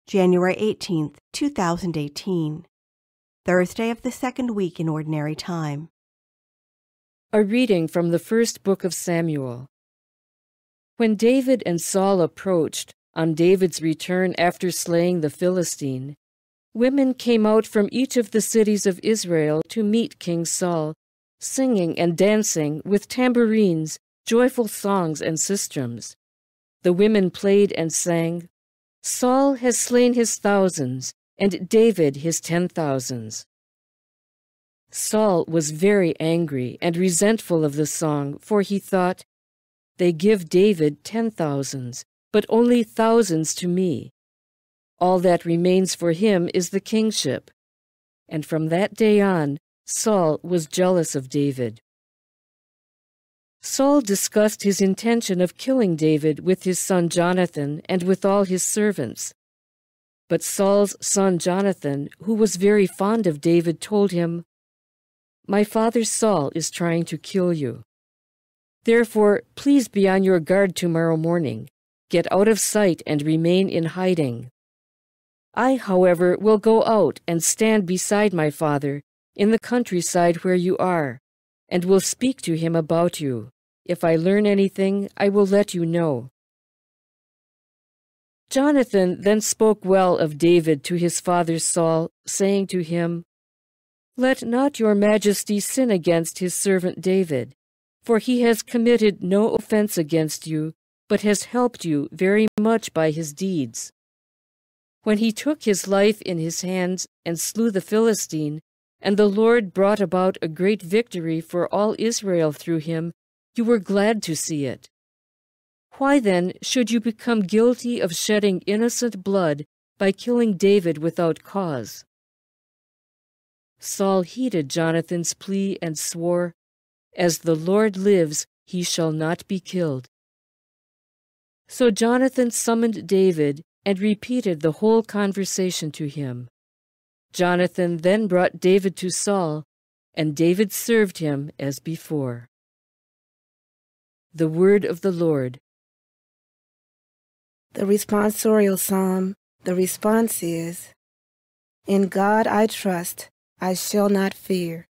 January 18th, 2018, Thursday of the second week in Ordinary Time. A reading from the first book of Samuel. When David and Saul approached, on David's return after slaying the Philistine, women came out from each of the cities of Israel to meet King Saul, singing and dancing with tambourines, joyful songs, and sistrums. The women played and sang, "Saul has slain his thousands, and David his 10,000s." Saul was very angry and resentful of the song, for he thought, "They give David 10,000s, but only thousands to me. All that remains for him is the kingship." And from that day on, Saul was jealous of David. Saul discussed his intention of killing David with his son Jonathan and with all his servants. But Saul's son Jonathan, who was very fond of David, told him, "My father Saul is trying to kill you. Therefore, please be on your guard tomorrow morning. Get out of sight and remain in hiding. I, however, will go out and stand beside my father in the countryside where you are, and will speak to him about you. If I learn anything, I will let you know." Jonathan then spoke well of David to his father Saul, saying to him, "Let not your majesty sin against his servant David, for he has committed no offense against you, but has helped you very much by his deeds. When he took his life in his hands and slew the Philistine, and the Lord brought about a great victory for all Israel through him, you were glad to see it. Why then should you become guilty of shedding innocent blood by killing David without cause?" Saul heeded Jonathan's plea and swore, "As the Lord lives, he shall not be killed." So Jonathan summoned David and repeated the whole conversation to him. Jonathan then brought David to Saul, and David served him as before. The word of the Lord. The responsorial psalm, the response is, "In God I trust, I shall not fear.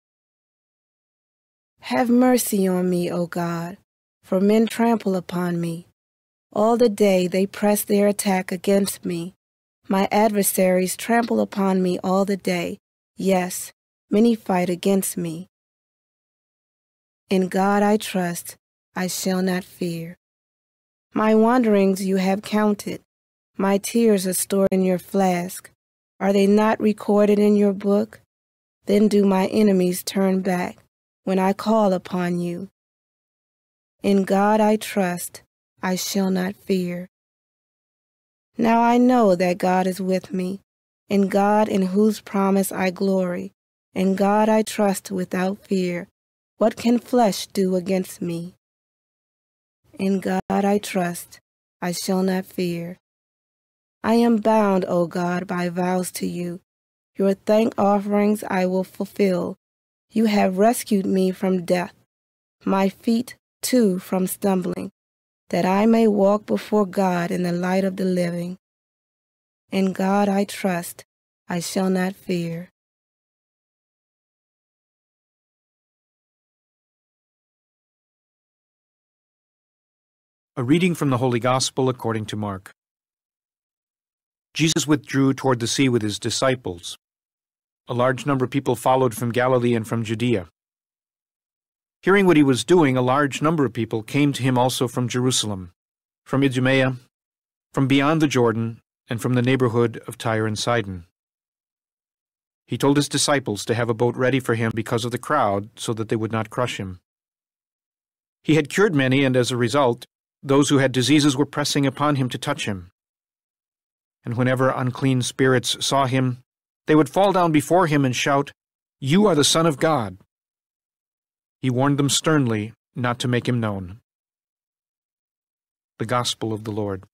Have mercy on me, O God, for men trample upon me. All the day they press their attack against me. My adversaries trample upon me all the day. Yes, many fight against me. In God I trust, I shall not fear. My wanderings you have counted. My tears are stored in your flask. Are they not recorded in your book? Then do my enemies turn back when I call upon you. In God I trust, I shall not fear. Now I know that God is with me, in God in whose promise I glory. In God I trust without fear. What can flesh do against me? In God I trust, I shall not fear. I am bound, O God, by vows to you. Your thank offerings I will fulfill. You have rescued me from death, my feet, too, from stumbling, that I may walk before God in the light of the living. In God I trust, I shall not fear. A reading from the Holy Gospel according to Mark. Jesus withdrew toward the sea with his disciples. A large number of people followed from Galilee and from Judea. Hearing what he was doing, a large number of people came to him also from Jerusalem, from Idumea, from beyond the Jordan, and from the neighborhood of Tyre and Sidon. He told his disciples to have a boat ready for him because of the crowd, so that they would not crush him. He had cured many, and as a result, those who had diseases were pressing upon him to touch him. And whenever unclean spirits saw him, they would fall down before him and shout, "You are the Son of God." He warned them sternly not to make him known. The Gospel of the Lord.